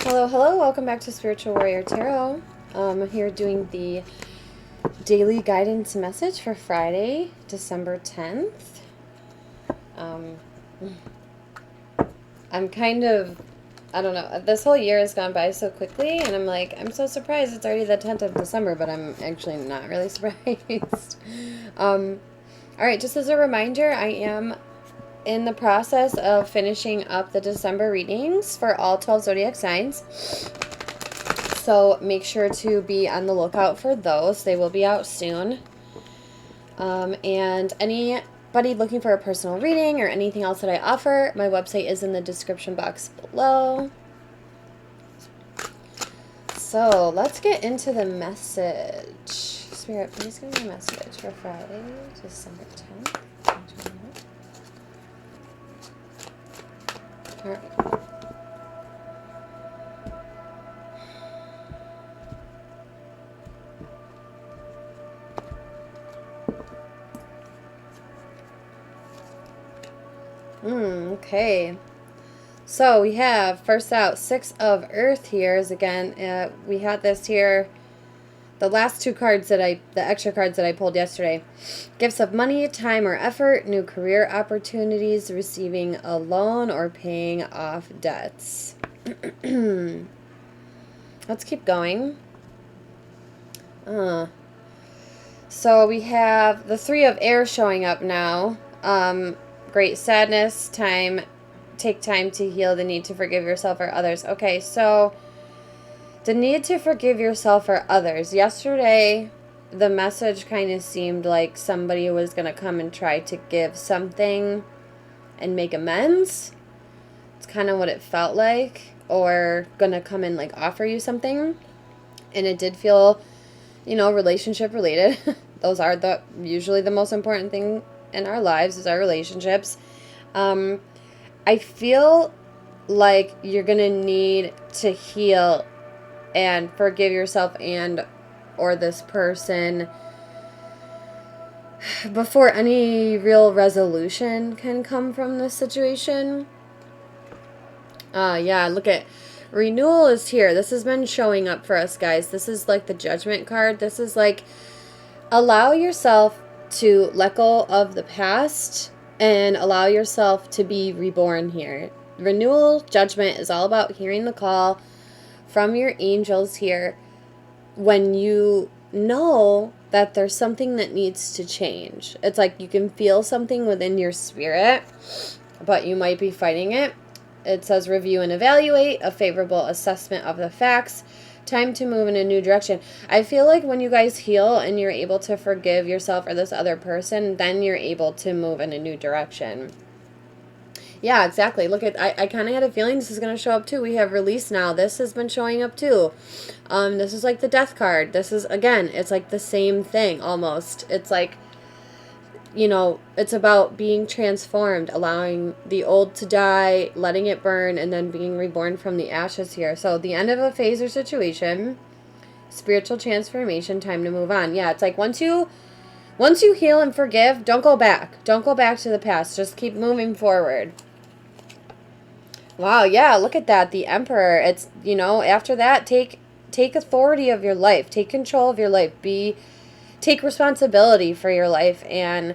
Hello, hello. Welcome back to Spiritual Warrior Tarot. I'm here doing the daily guidance message for Friday, December 10th. I'm kind of, I don't know, this whole year has gone by so quickly, and I'm like, I'm so surprised it's already the 10th of December, but I'm actually not really surprised. Alright, just as a reminder, I am in the process of finishing up the December readings for all 12 zodiac signs. So make sure to be on the lookout for those. They will be out soon. And anybody looking for a personal reading or anything else that I offer, my website is in the description box below. So let's get into the message. Spirit, please give me a message for Friday, December 10th. All right. Okay. So we have, first out, Six of Earth here is again, we had this here, the last two cards the extra cards that I pulled yesterday. Gifts of money, time, or effort, new career opportunities, receiving a loan, or paying off debts. Let's keep going. So we have the Three of Air showing up now. Great sadness, time, take time to heal, the need to forgive yourself or others. Okay, so the need to forgive yourself or others. Yesterday, the message kind of seemed like somebody was going to come and try to give something and make amends. It's kind of what it felt like. Or going to come and like offer you something. And it did feel, relationship related. Those are usually the most important thing in our lives is our relationships. I feel like you're going to need to heal and forgive yourself and or this person before any real resolution can come from this situation. Yeah, look at renewal is here. This has been showing up for us, guys. This is like the Judgment card. This is like allow yourself to let go of the past and allow yourself to be reborn here. Renewal, Judgment is all about hearing the call from your angels here when you know that there's something that needs to change. It's like you can feel something within your spirit, but you might be fighting it. It says review and evaluate, a favorable assessment of the facts, time to move in a new direction. I feel like when you guys heal and you're able to forgive yourself or this other person, then you're able to move in a new direction. Yeah, exactly. Look at, I kind of had a feeling this is going to show up too. We have release now. This has been showing up too. This is like the Death card. This is, again, it's like the same thing almost. It's like, it's about being transformed, allowing the old to die, letting it burn, and then being reborn from the ashes here. So the end of a phase or situation, spiritual transformation, time to move on. Yeah, it's like once you heal and forgive, don't go back. Don't go back to the past. Just keep moving forward. Wow, yeah, look at that. The Emperor. It's, after that, take authority of your life. Take control of your life. Take responsibility for your life and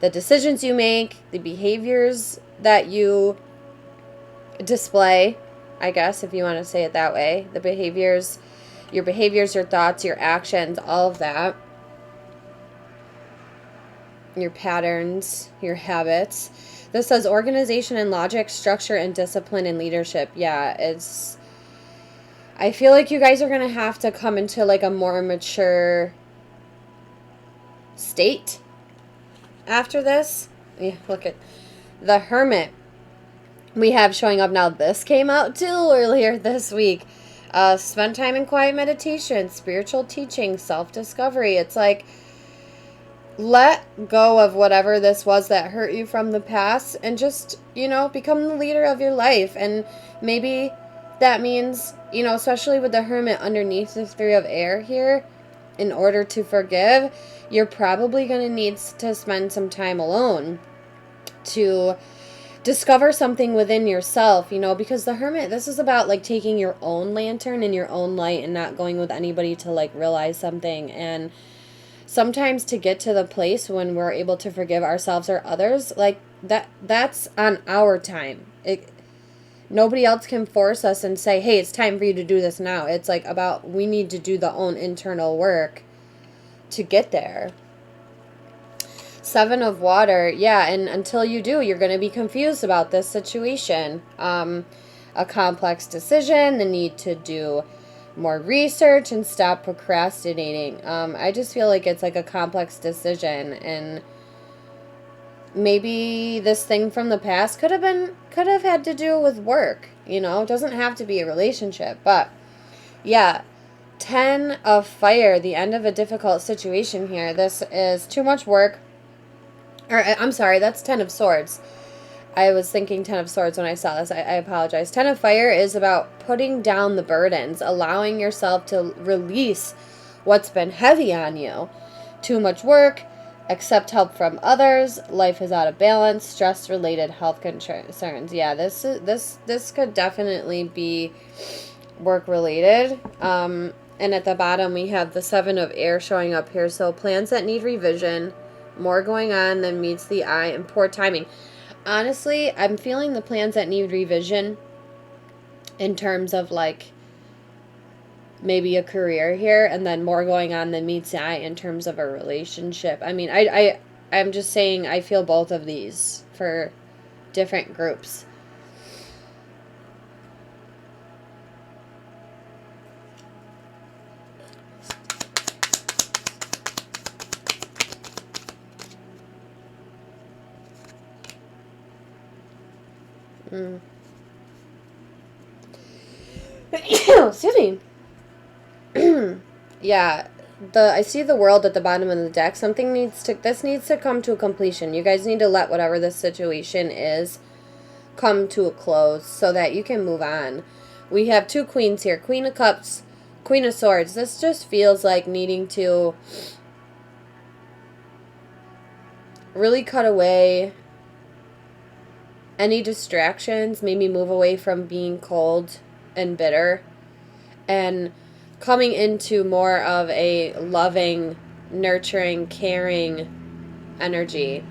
the decisions you make, the behaviors that you display, I guess, if you want to say it that way. The behaviors, your thoughts, your actions, all of that. Your patterns, your habits. This says organization and logic, structure and discipline and leadership. Yeah, I feel like you guys are going to have to come into like a more mature state after this. Yeah, look at the Hermit we have showing up now. This came out too earlier this week. Spend time in quiet meditation, spiritual teaching, self-discovery. It's like, let go of whatever this was that hurt you from the past and just, become the leader of your life. And maybe that means, especially with the Hermit underneath the Three of Air here, in order to forgive, you're probably going to need to spend some time alone to discover something within yourself, because the Hermit, this is about like taking your own lantern and your own light and not going with anybody to like realize something. And sometimes to get to the place when we're able to forgive ourselves or others, like that's on our time. Nobody else can force us and say, hey, it's time for you to do this now. It's like about, we need to do the own internal work to get there. Seven of Water, yeah, and until you do, you're going to be confused about this situation. A complex decision, the need to do more research and stop procrastinating. I just feel like it's like a complex decision, and maybe this thing from the past could have had to do with work. It doesn't have to be a relationship, but yeah. 10 of Fire, the end of a difficult situation here. This is too much work. Or, I'm sorry, that's 10 of Swords. I was thinking 10 of Swords when I saw this. I apologize. 10 of Fire is about putting down the burdens, allowing yourself to release what's been heavy on you. Too much work, accept help from others, life is out of balance, stress-related health concerns. Yeah, this could definitely be work-related. And at the bottom, we have the 7 of Air showing up here. So plans that need revision, more going on than meets the eye, and poor timing. Honestly, I'm feeling the plans that need revision in terms of like maybe a career here, and then more going on than meets the eye in terms of a relationship. I mean, I'm just saying I feel both of these for different groups. Excuse me. Yeah, I see the World at the bottom of the deck. This needs to come to a completion. You guys need to let whatever this situation is come to a close so that you can move on. We have 2 Queens here. Queen of Cups, Queen of Swords. This just feels like needing to really cut away any distractions, maybe move away from being cold and bitter, and coming into more of a loving, nurturing, caring energy.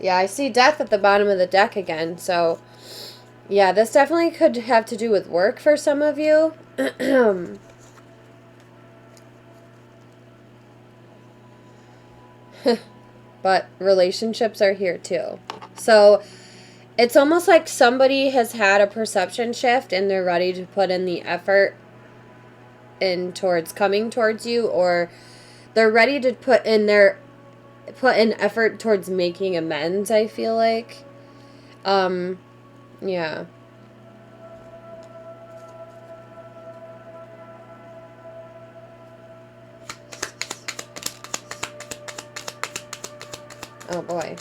Yeah, I see Death at the bottom of the deck again, so yeah, this definitely could have to do with work for some of you. But relationships are here too. So it's almost like somebody has had a perception shift and they're ready to put in the effort in towards coming towards you, or they're ready to put in effort towards making amends, I feel like. Yeah. Oh boy.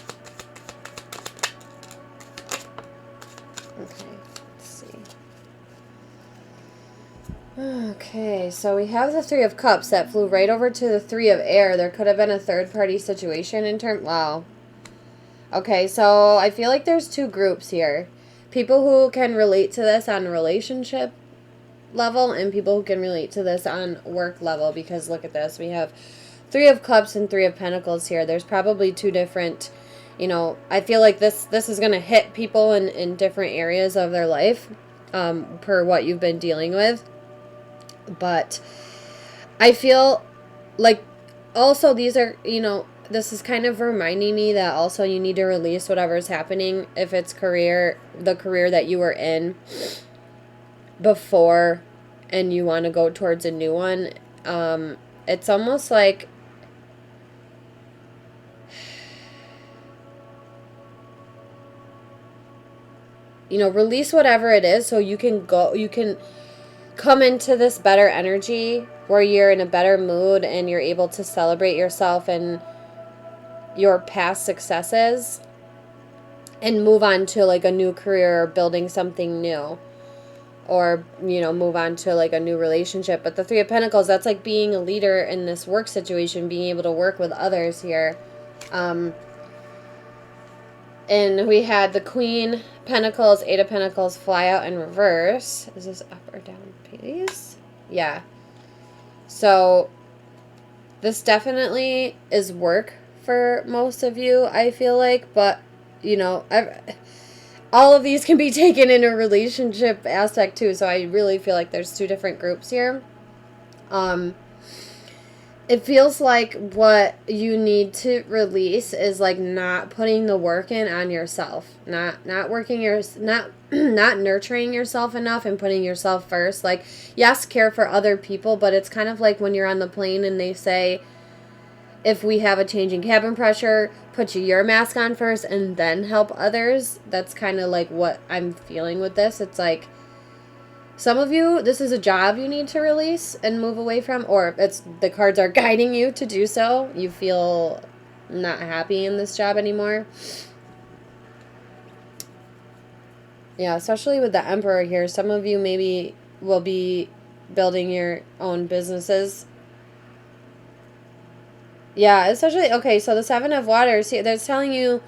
Okay, let's see. Okay, so we have the 3 of Cups that flew right over to the 3 of Air. There could have been a third-party situation in term. Wow. Okay, so I feel like there's 2 groups here. People who can relate to this on a relationship level and people who can relate to this on work level, because look at this. We have 3 of Cups and 3 of Pentacles here. There's probably 2 different, I feel like this is going to hit people in different areas of their life per what you've been dealing with. But I feel like also these are, this is kind of reminding me that also you need to release whatever's happening. If it's the career that you were in before and you want to go towards a new one, it's almost like release whatever it is so you can come into this better energy where you're in a better mood and you're able to celebrate yourself and your past successes and move on to like a new career or building something new, or, you know, move on to like a new relationship. But the Three of Pentacles, that's like being a leader in this work situation, being able to work with others here. And we had the Queen Pentacles, Eight of Pentacles fly out in reverse. Is this up or down, please? Yeah. So this definitely is work for most of you, I feel like. But, you know, all of these can be taken in a relationship aspect too. So I really feel like there's two different groups here. It feels like what you need to release is like not putting the work in on yourself, not nurturing yourself enough and putting yourself first. Like, yes, care for other people, but it's kind of like when you're on the plane and they say, if we have a change in cabin pressure, put your mask on first and then help others. That's kind of like what I'm feeling with this. It's like, some of you, this is a job you need to release and move away from, or it's the cards are guiding you to do so. You feel not happy in this job anymore. Yeah, especially with the Emperor here. Some of you maybe will be building your own businesses. Yeah, especially, okay, so the Seven of Waters here, that's telling you,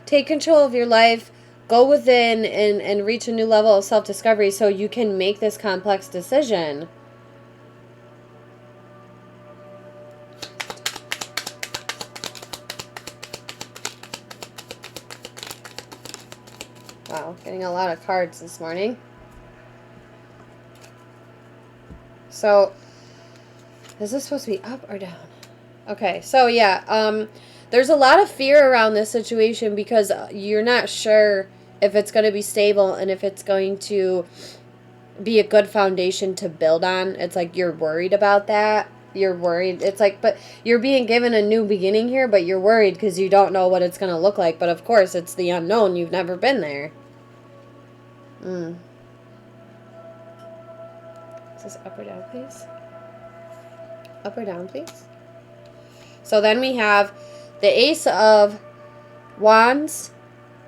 take control of your life, go within and reach a new level of self-discovery so you can make this complex decision. Wow, getting a lot of cards this morning. So, is this supposed to be up or down? Okay, so yeah, there's a lot of fear around this situation because you're not sure if it's going to be stable and if it's going to be a good foundation to build on. It's like you're worried about that. You're worried. It's like, but you're being given a new beginning here, but you're worried because you don't know what it's going to look like. But of course, it's the unknown. You've never been there. Is this up or down, please? Up or down, please? So then we have the Ace of Wands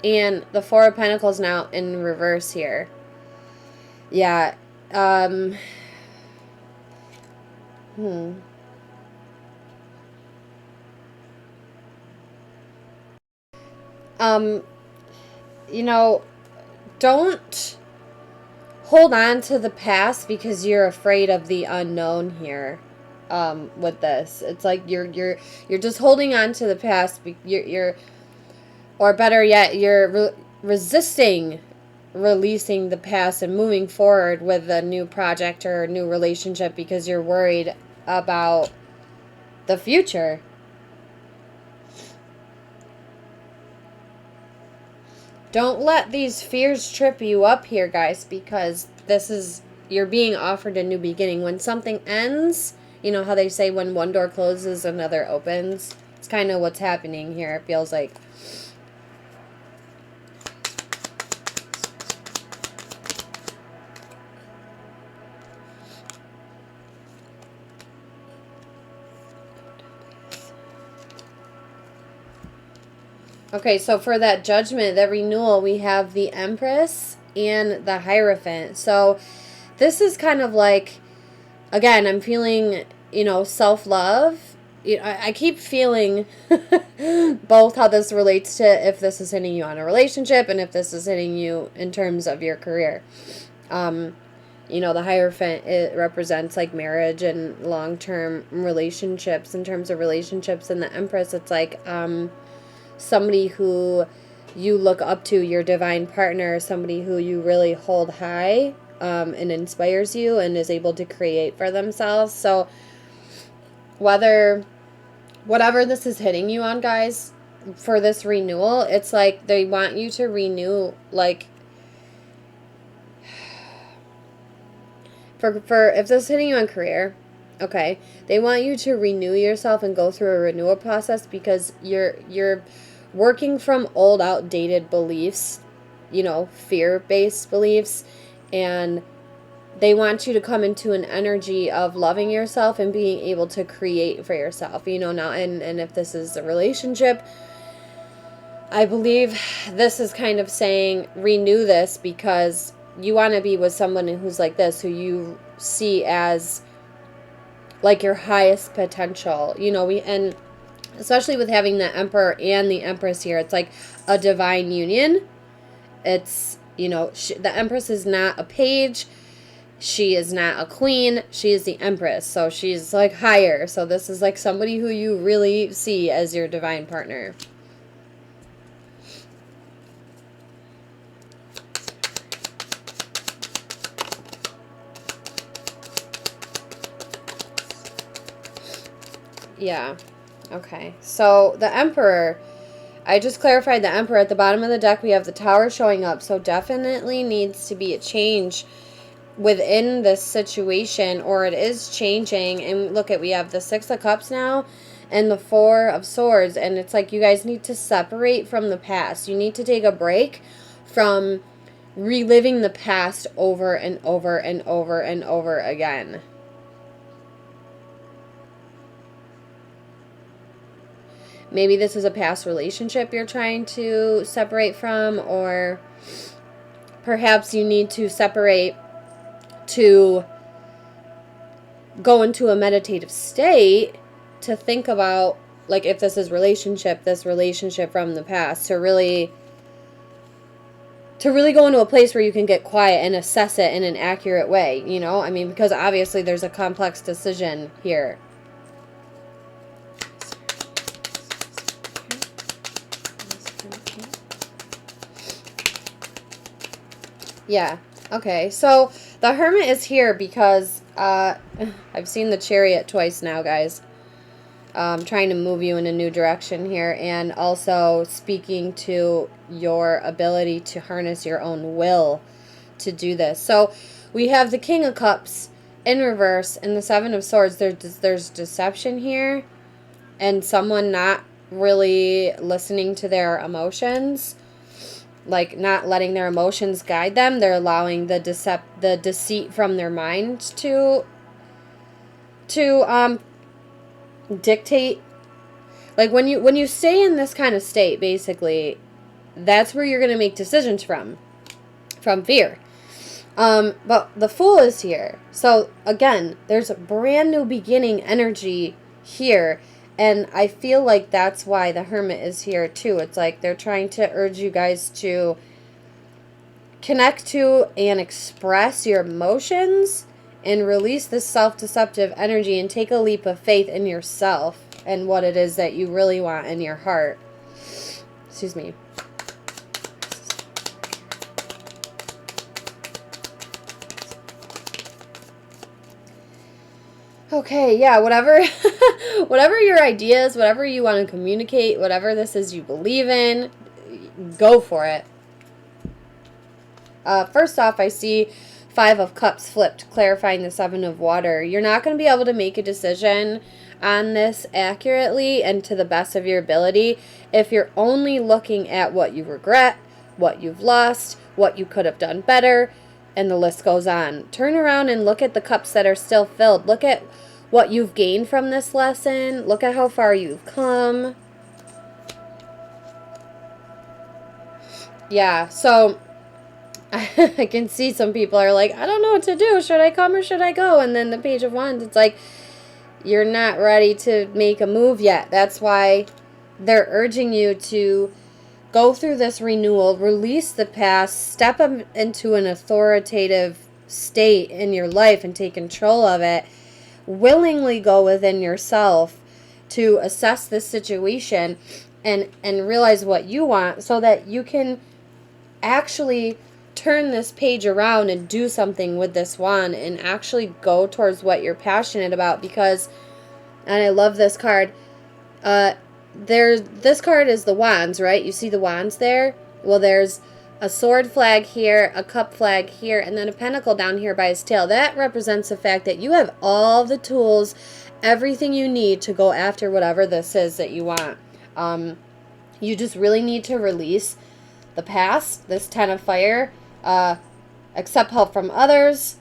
and the Four of Pentacles now in reverse here. Yeah. You know, don't hold on to the past because you're afraid of the unknown here. With this, it's like you're just holding on to the past. You're or better yet, you're resisting releasing the past and moving forward with a new project or a new relationship because you're worried about the future. Don't let these fears trip you up here, guys, because this is, you're being offered a new beginning. When something ends, you know how they say when one door closes, another opens? It's kind of what's happening here, it feels like. Okay, so for that judgment, that renewal, we have the Empress and the Hierophant. So this is kind of like, again, I'm feeling, you know, self-love. You know, I keep feeling both how this relates to if this is hitting you on a relationship and if this is hitting you in terms of your career. You know, the Hierophant, it represents like marriage and long-term relationships in terms of relationships. And the Empress, it's like somebody who you look up to, your divine partner, somebody who you really hold high and inspires you and is able to create for themselves. So whatever this is hitting you on, guys, for this renewal, it's like they want you to renew, like, for if this is hitting you on career, okay, they want you to renew yourself and go through a renewal process because you're working from old, outdated beliefs, you know, fear-based beliefs, and they want you to come into an energy of loving yourself and being able to create for yourself, you know, now, and if this is a relationship, I believe this is kind of saying renew this because you want to be with someone who's like this, who you see as like your highest potential. You know, and especially with having the Emperor and the Empress here, it's like a divine union. It's, you know, the Empress is not a page. She is not a queen. She is the Empress. So she's like higher. So this is like somebody who you really see as your divine partner. Yeah. Okay. So the Emperor, I just clarified the Emperor. At the bottom of the deck, we have the Tower showing up. So definitely needs to be a change within this situation, or it is changing. And look at, we have the Six of Cups now and the Four of Swords. And it's like you guys need to separate from the past. You need to take a break from reliving the past over and over and over and over again. Maybe this is a past relationship you're trying to separate from, or perhaps you need to separate to go into a meditative state to think about, like, if this is this relationship from the past, to really go into a place where you can get quiet and assess it in an accurate way, you know? I mean, because obviously there's a complex decision here. Yeah. Okay. So the Hermit is here because I've seen the Chariot twice now, guys. Trying to move you in a new direction here, and also speaking to your ability to harness your own will to do this. So we have the King of Cups in reverse and the Seven of Swords. There's deception here, and someone not really listening to their emotions. Like, not letting their emotions guide them. They're allowing the deceit from their mind to dictate. Like, when you stay in this kind of state, basically, that's where you're going to make decisions from fear. But the Fool is here. So, again, there's a brand new beginning energy here. And I feel like that's why the Hermit is here, too. It's like they're trying to urge you guys to connect to and express your emotions and release this self-deceptive energy and take a leap of faith in yourself and what it is that you really want in your heart. Excuse me. Okay, yeah, whatever your ideas, whatever you want to communicate, whatever this is you believe in, go for it. First off, I see Five of Cups flipped, clarifying the Seven of Water. You're not going to be able to make a decision on this accurately and to the best of your ability if you're only looking at what you regret, what you've lost, what you could have done better, and the list goes on. Turn around and look at the cups that are still filled. Look at what you've gained from this lesson. Look at how far you've come. Yeah, so I can see some people are like, I don't know what to do. Should I come or should I go? And then the Page of Wands, it's like, you're not ready to make a move yet. That's why they're urging you to go through this renewal, release the past, step into an authoritative state in your life and take control of it. Willingly go within yourself to assess this situation and realize what you want so that you can actually turn this page around and do something with this wand and actually go towards what you're passionate about. Because, and I love this card, this card is the wands, right? You see the wands there? Well, there's a sword flag here, a cup flag here, and then a pentacle down here by his tail. That represents the fact that you have all the tools, everything you need to go after whatever this is that you want. You just really need to release the past, this Ten of Fire, accept help from others,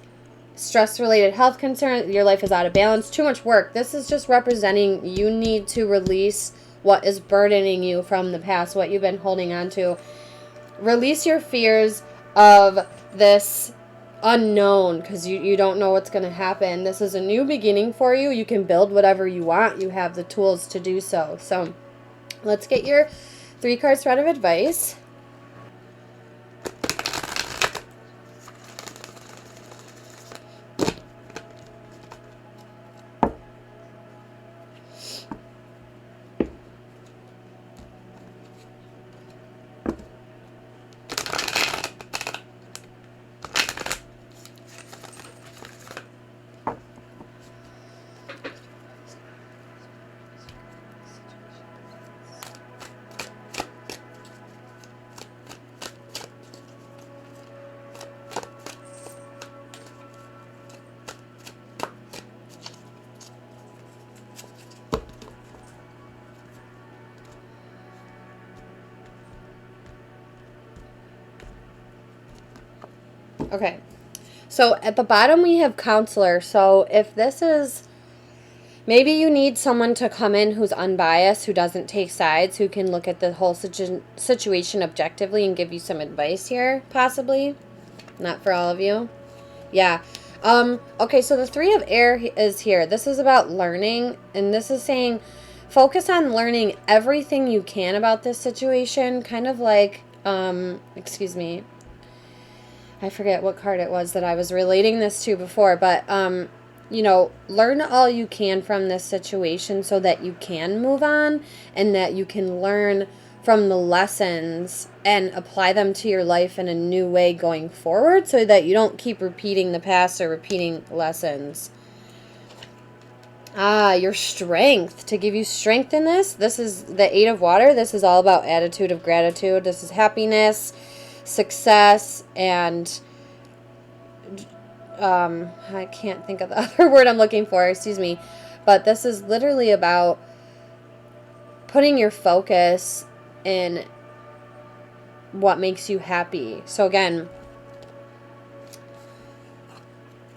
stress-related health concerns, your life is out of balance, too much work. This is just representing you need to release what is burdening you from the past, what you've been holding on to. Release your fears of this unknown, because you don't know what's going to happen. This is a new beginning for you. You can build whatever you want. You have the tools to do so. So let's get your 3-card spread of advice. Okay, so at the bottom we have counselor. So if this is, maybe you need someone to come in who's unbiased, who doesn't take sides, who can look at the whole situation objectively and give you some advice here, possibly. Not for all of you. Yeah. Okay, so the 3 of air is here. This is about learning, and this is saying focus on learning everything you can about this situation, kind of like, excuse me, I forget what card it was that I was relating this to before, but, you know, learn all you can from this situation so that you can move on and that you can learn from the lessons and apply them to your life in a new way going forward so that you don't keep repeating the past or repeating lessons. Your strength. To give you strength in this, this is the 8 of water. This is all about attitude of gratitude. This is happiness, success, and I can't think of the other word I'm looking for, excuse me, but this is literally about putting your focus in what makes you happy. So again,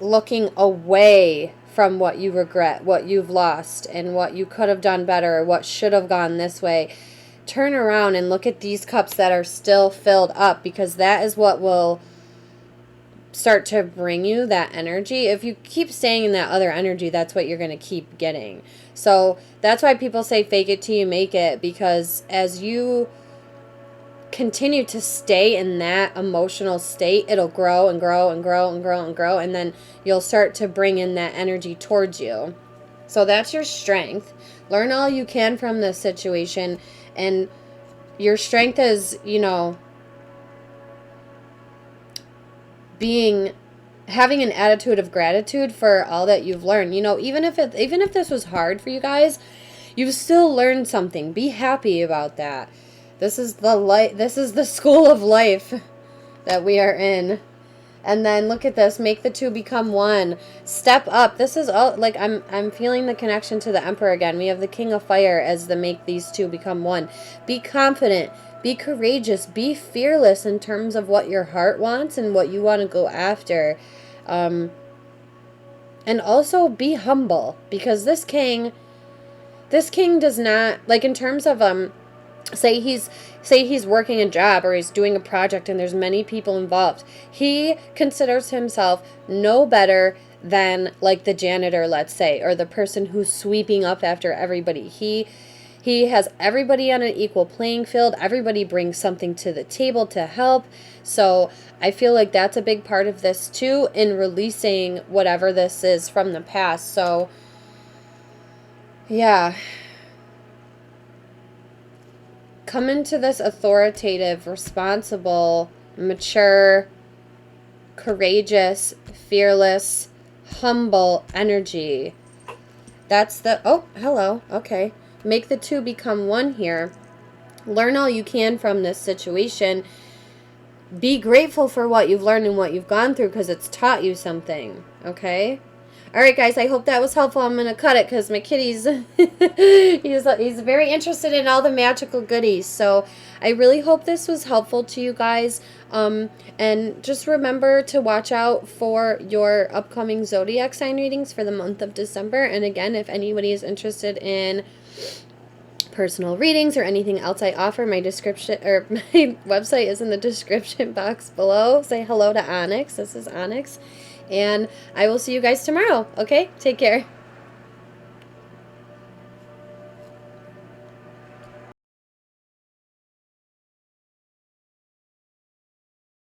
looking away from what you regret, what you've lost, and what you could have done better, or what should have gone this way. Turn around and look at these cups that are still filled up, because that is what will start to bring you that energy. If you keep staying in that other energy, that's what you're going to keep getting. So that's why people say fake it till you make it, because as you continue to stay in that emotional state, it'll grow and grow and grow and grow and grow, and then you'll start to bring in that energy towards you. So that's your strength. Learn all you can from this situation, and your strength is, you know, having an attitude of gratitude for all that you've learned. You know, even if this was hard for you guys, you've still learned something. Be happy about that. This is the school of life that we are in. And then look at this, make the 2 become 1. Step up. This is all, like, I'm feeling the connection to the Emperor again. We have the King of Fire as the make these 2 become 1. Be confident, be courageous, be fearless in terms of what your heart wants and what you want to go after. And also be humble, because this king does not, like, in terms of say he's working a job or he's doing a project and there's many people involved. He considers himself no better than, like, the janitor, let's say, or the person who's sweeping up after everybody. He has everybody on an equal playing field. Everybody brings something to the table to help. So I feel like that's a big part of this too, in releasing whatever this is from the past. So yeah, come into this authoritative, responsible, mature, courageous, fearless, humble energy. That's the, oh, hello, okay. Make the 2 become 1 here. Learn all you can from this situation. Be grateful for what you've learned and what you've gone through, because it's taught you something, okay? All right, guys, I hope that was helpful. I'm going to cut it because my kitty's, he's very interested in all the magical goodies. So I really hope this was helpful to you guys. And just remember to watch out for your upcoming zodiac sign readings for the month of December. And again, if anybody is interested in personal readings or anything else I offer, my description or my website is in the description box below. Say hello to Onyx. This is Onyx. And I will see you guys tomorrow. Okay? Take care.